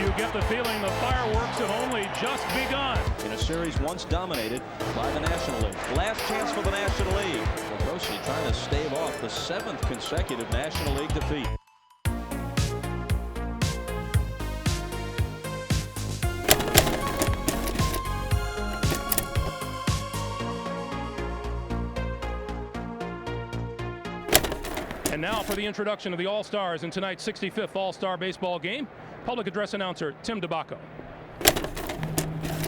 You get the feeling the fireworks have only just begun. In a series once dominated by the National League. Last chance for the National League. Grossi trying to stave off the 7th consecutive National League defeat. And now for the introduction of the All-Stars in tonight's 65th All-Star Baseball game, public address announcer Tim DeBacco.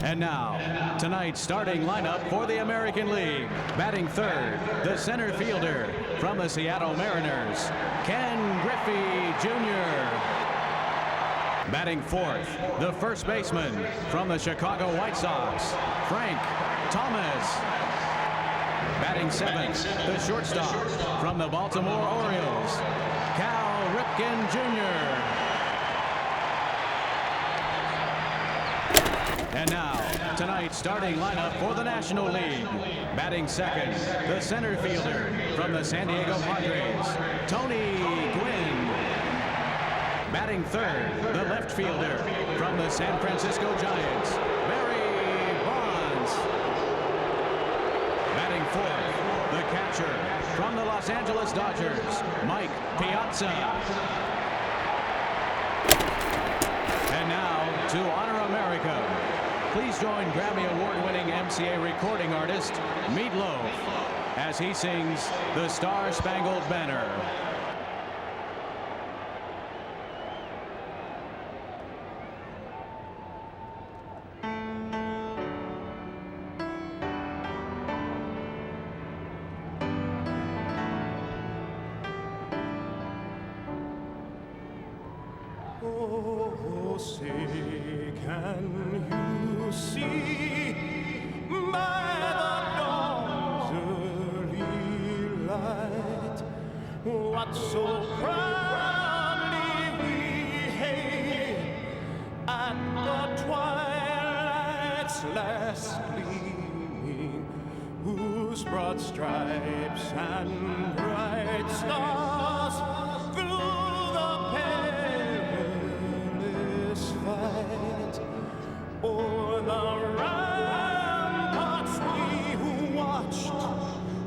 And now, tonight's starting lineup for the American League. Batting third, the center fielder from the Seattle Mariners, Ken Griffey Jr. Batting fourth, the first baseman from the Chicago White Sox, Frank Thomas. Batting seventh, the shortstop from the Baltimore Orioles, Cal Ripken Jr. And now, tonight's starting lineup for the National League. Batting second, the center fielder from the San Diego Padres, Tony Gwynn. Batting third, the left fielder from the San Francisco Giants, Barry Bonds. Batting fourth, the catcher from the Los Angeles Dodgers, Mike Piazza. And now, to honor America, please join Grammy Award-winning MCA recording artist Meatloaf as he sings the Star-Spangled Banner. Oh, say, can you see by the dawn's early light what so proudly we hailed at the twilight's last gleaming, whose broad stripes and bright stars through the fight o'er the ramparts we who watched,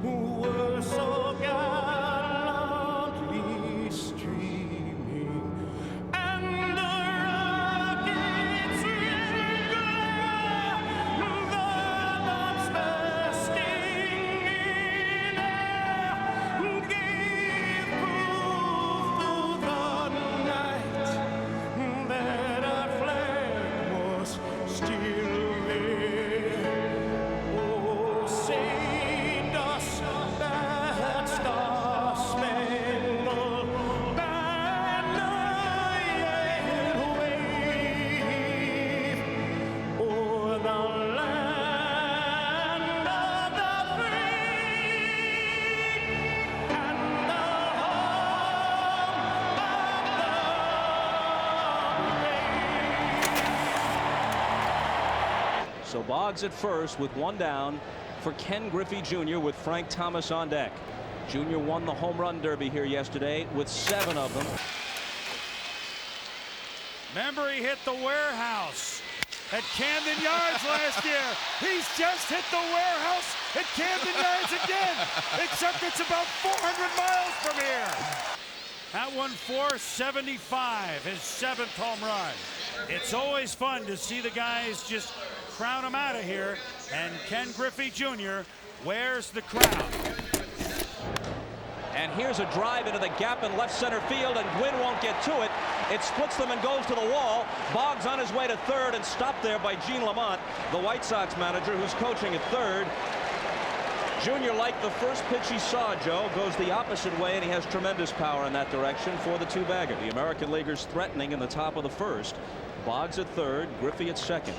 who were so gallantly streaming, and the rockets ring, the bombs bursting in air, gave proof through the night that our flag was still there. Oh, sing us that star-spangled banner yet wave o'er the land of the free and the home of the So Boggs at first with one down for Ken Griffey Jr. with Frank Thomas on deck. Jr. won the home run derby here yesterday with 7 of them. Remember, he hit the warehouse at Camden Yards last year. He's just hit the warehouse at Camden Yards again, except it's about 400 miles from here. That one 475, his 7th home run. It's always fun to see the guys just crown him out of here, and Ken Griffey Jr. wears the crown. And here's a drive into the gap in left center field, and Gwynn won't get to it. It splits them and goes to the wall. Boggs on his way to third and stopped there by Gene Lamont, the White Sox manager who's coaching at third. Junior, like the first pitch he saw, Joe, goes the opposite way, and he has tremendous power in that direction for the two-bagger. The American Leaguers threatening in the top of the first. Boggs at third, Griffey at second.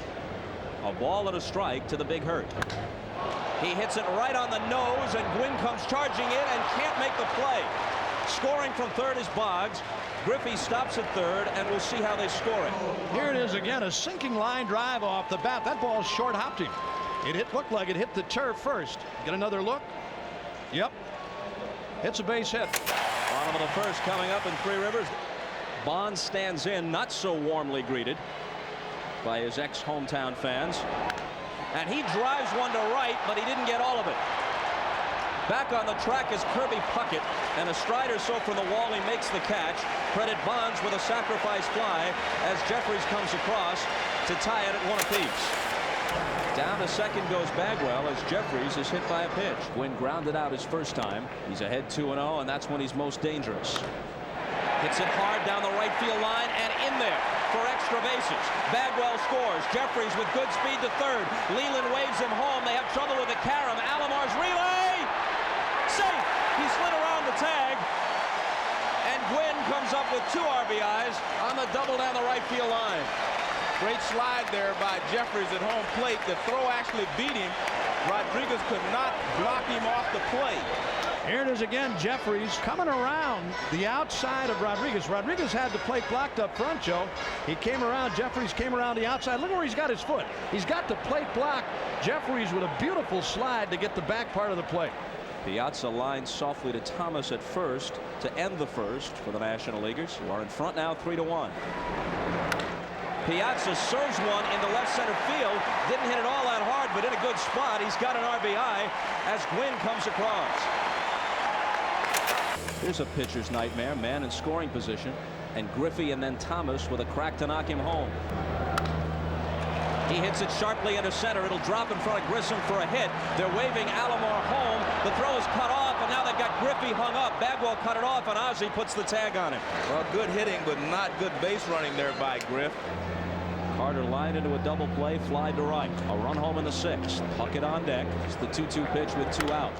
A ball and a strike to the big hurt. He hits it right on the nose, and Gwynn comes charging in and can't make the play. Scoring from third is Boggs. Griffey stops at third, and we'll see how they score it. Here it is again, a sinking line drive off the bat. That ball short hopped him. It looked like it hit the turf first. Get another look. Yep. Hits a base hit. Bottom of the first coming up in Three Rivers. Bonds stands in, not so warmly greeted by his ex-hometown fans. And he drives one to right, but he didn't get all of it. Back on the track is Kirby Puckett, and a stride or so from the wall, he makes the catch. Credit Bonds with a sacrifice fly as Jeffries comes across to tie it at 1 apiece. Down to second goes Bagwell as Jeffries is hit by a pitch. Gwynn grounded out his first time. He's ahead 2-0, and that's when he's most dangerous. Hits it hard down the right field line and in there for extra bases. Bagwell scores. Jeffries with good speed to third. Leland waves him home. They have trouble with the carom. Alomar's relay. Safe. He slid around the tag. And Gwynn comes up with 2 RBIs on the double down the right field line. Great slide there by Jeffries at home plate. The throw actually beat him. Rodriguez could not block him off the plate. Here it is again. Jeffries coming around the outside of Rodriguez. Rodriguez had the plate blocked up front, Joe. He came around. Jeffries came around the outside. Look where he's got his foot. He's got the plate blocked. Jeffries with a beautiful slide to get the back part of the plate. Piazza lines softly to Thomas at first to end the first for the National Leaguers, who are in front now 3-1. Piazza serves one into left center field. Didn't hit it all that hard, but in a good spot. He's got an RBI as Gwynn comes across. Here's a pitcher's nightmare. Man in scoring position, and Griffey and then Thomas with a crack to knock him home. He hits it sharply into center. It'll drop in front of Grissom for a hit. They're waving Alou home. The throw is cut off, and now they've got Griffey hung up. Bagwell cut it off, and Ozzie puts the tag on him. Well, good hitting, but not good base running there by Griff. Carter lined into a double play, fly to right. A run home in the 6th. Puckett on deck. It's the 2-2 pitch with 2 out.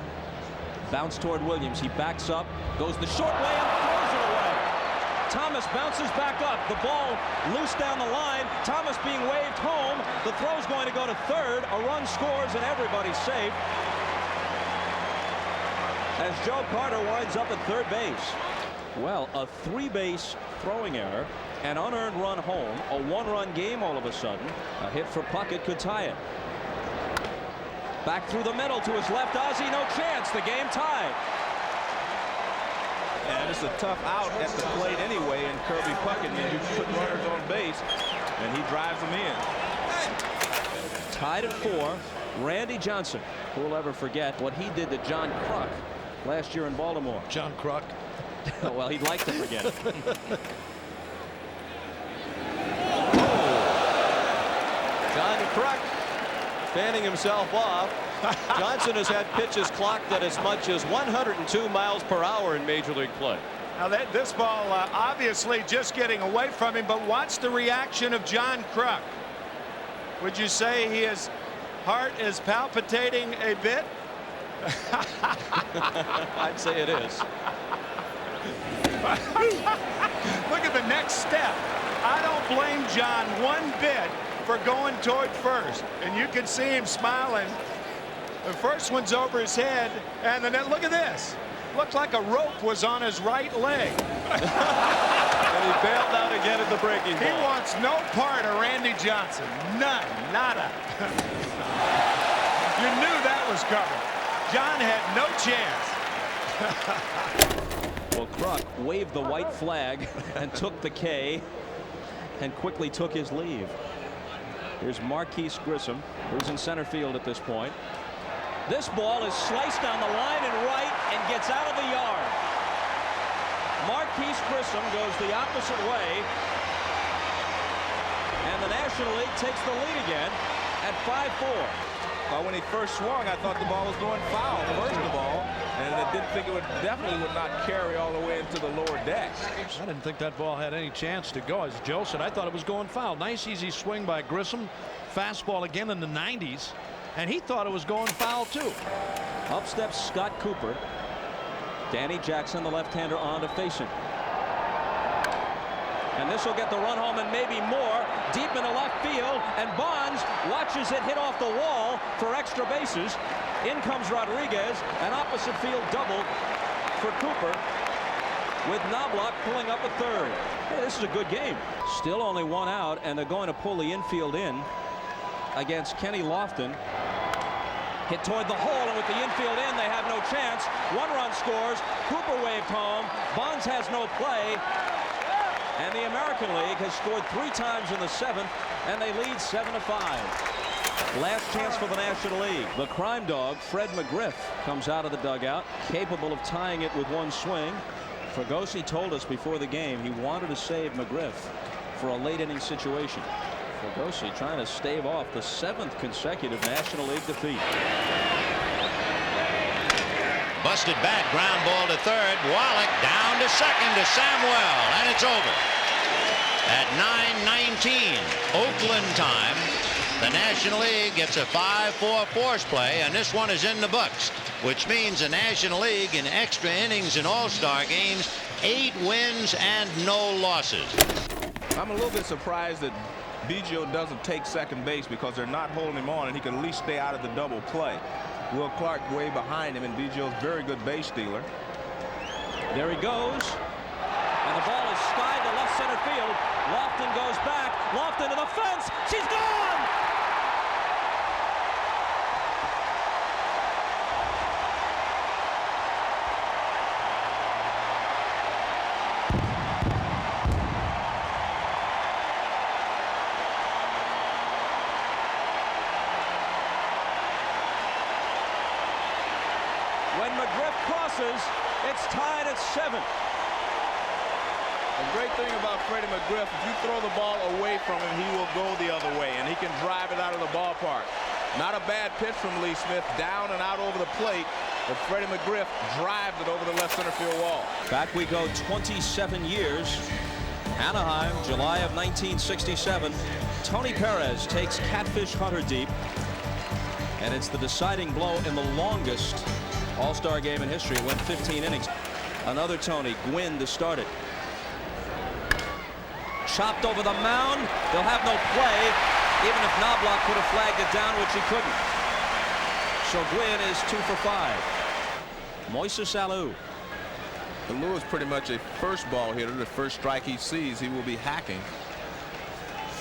Bounce toward Williams. He backs up, goes the short way, and throws it away. Thomas bounces back up. The ball loose down the line. Thomas being waved home. The throw's going to go to third. A run scores, and everybody's safe as Joe Carter winds up at third base. Well, a 3-base throwing error, an unearned run home, a 1-run game all of a sudden. A hit for Puckett could tie it. Back through the middle to his left. Ozzie, no chance. The game tied. And it's a tough out at the plate anyway, and Kirby Puckett, and you put runners on base, and he drives them in. Tied at 4. Randy Johnson. Who will ever forget what he did to John Kruk last year in Baltimore? John Kruk. Well, he'd like to forget it. John Kruk fanning himself off. Johnson has had pitches clocked at as much as 102 miles per hour in Major League play. Now this ball obviously just getting away from him, but watch the reaction of John Kruk. Would you say his heart is palpitating a bit? I'd say it is. Look at the next step. I don't blame John one bit for going toward first, and you can see him smiling. The first one's over his head, and then look at this. Looks like a rope was on his right leg. And he bailed out again at the breaking ball. He wants no part of Randy Johnson. None. Nada. You knew that was coming. John had no chance. Well, Kruk waved the white flag and took the K and quickly took his leave. Here's Marquise Grissom, who's in center field at this point. This ball is sliced down the line and right and gets out of the yard. Marquise Grissom goes the opposite way, and the National League takes the lead again at 5-4. Well, when he first swung, I thought the ball was going foul, first of all, and I didn't think it definitely would not carry all the way into the lower deck. I didn't think that ball had any chance to go. As Joe said, I thought it was going foul. Nice easy swing by Grissom. Fastball again in the 90s. And he thought it was going foul too. Up steps Scott Cooper. Danny Jackson, the left-hander, on to face him. And this will get the run home and maybe more deep into left field, and Bonds watches it hit off the wall for extra bases. In comes Rodriguez, an opposite field double for Cooper, with Knobloch pulling up at third. Hey, this is a good game. Still only 1 out, and they're going to pull the infield in against Kenny Lofton. Hit toward the hole, and with the infield in, they have no chance. 1 run scores. Cooper waved home. Bonds has no play. And the American League has scored 3 times in the 7th, and they lead 7-5. Last chance for the National League. The crime dog, Fred McGriff, comes out of the dugout, capable of tying it with one swing. Fregosi told us before the game he wanted to save McGriff for a late inning situation. Fregosi trying to stave off the 7th consecutive National League defeat. Busted bat, ground ball to third. Wallach down to second to Samuel, and it's over. At 9:19 Oakland time, the National League gets a 5-4 force play, and this one is in the books, which means the National League in extra innings and all-star games, 8 wins and no losses. I'm a little bit surprised that Biggio doesn't take second base because they're not holding him on, and he can at least stay out of the double play. Will Clark way behind him, and Biggio's very good base stealer. There he goes. And the ball is skied to left center field. Lofton goes back. Lofton to the fence. She's gone! When McGriff crosses, it's tied at 7. The great thing about Freddie McGriff, if you throw the ball away from him, he will go the other way, and he can drive it out of the ballpark. Not a bad pitch from Lee Smith, down and out over the plate, but Freddie McGriff drives it over the left center field wall. Back we go 27 years. Anaheim, July of 1967. Tony Perez takes Catfish Hunter deep, and it's the deciding blow in the longest All-Star game in history. It went 15 innings. Another Tony, Gwynn to start it. Chopped over the mound. They'll have no play, even if Knobloch could have flagged it down, which he couldn't. So Gwynn is 2 for 5. Moises Alou. Alou is pretty much a first ball hitter. The first strike he sees, he will be hacking.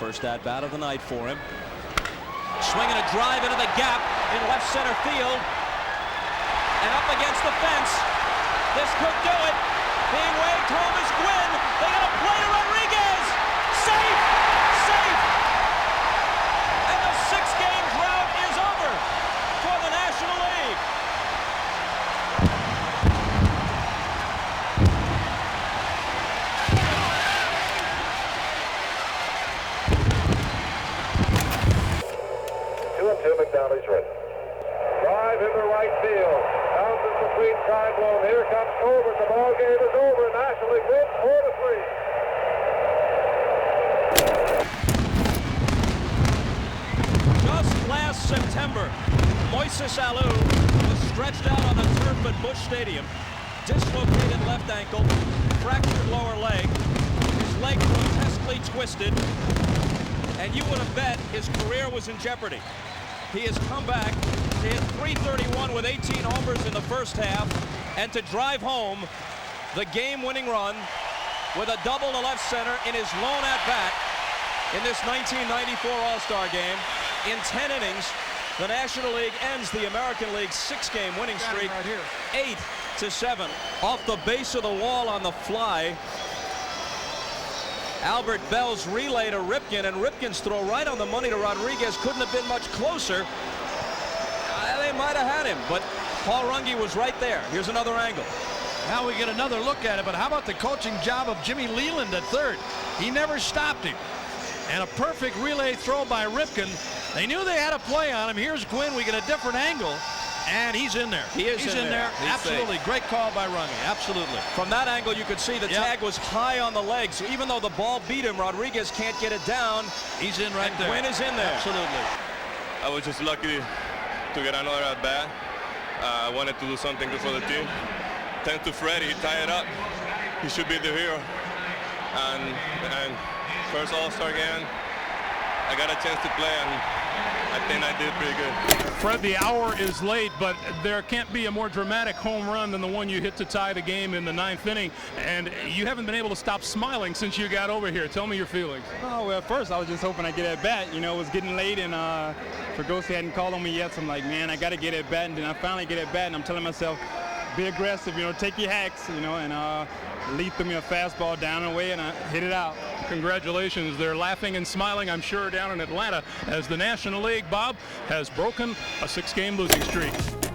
First at bat of the night for him. Swinging a drive into the gap in left center field. And up against the fence. This could do it. Being waved home is Gwynn. They got a play to Rodriguez. Safe! Safe! And the 6-game drought is over for the National League. McDonald's ready. Drive into right field. Bounces between Triangle. Here comes Corbin. The ball game is over. National League wins 4-3. Just last September, Moises Alou was stretched out on the turf at Busch Stadium. Dislocated left ankle, fractured lower leg. His leg grotesquely twisted. And you would have bet his career was in jeopardy. He has come back to hit .331 with 18 homers in the first half and to drive home the game-winning run with a double to left center in his lone at-bat in this 1994 All-Star game. In 10 innings, the National League ends the American League's 6-game winning streak, 8-7. Off the base of the wall on the fly, Albert Bell's relay to Ripken, and Ripken's throw right on the money to Rodriguez couldn't have been much closer. They might have had him, but Paul Runge was right there. Here's another angle. Now we get another look at it, but how about the coaching job of Jimmy Leland at third? He never stopped him. And a perfect relay throw by Ripken. They knew they had a play on him. Here's Gwynn. We get a different angle. And he's in there. He's in there. Absolutely. Safe. Great call by Runge. Absolutely. From that angle, you could see the tag was high on the leg. So even though the ball beat him, Rodriguez can't get it down. He's in right there. Gwynn is in there. Absolutely. I was just lucky to get another at bat. I wanted to do something good for the team. Thanks to Freddie, he tied it up. He should be the hero. And first All-Star game, I got a chance to play, and I think I did pretty good. Fred, the hour is late, but there can't be a more dramatic home run than the one you hit to tie the game in the 9th inning, and you haven't been able to stop smiling since you got over here. Tell me your feelings. Oh, well, at first I was just hoping I'd get at bat. You know, it was getting late, and Fregosi hadn't called on me yet, so I'm like, man, I got to get at bat, and then I finally get at bat, and I'm telling myself, be aggressive, you know, take your hacks, you know, and lead them your fastball down and away and hit it out. Congratulations. They're laughing and smiling, I'm sure, down in Atlanta as the National League, Bob, has broken a 6-game losing streak.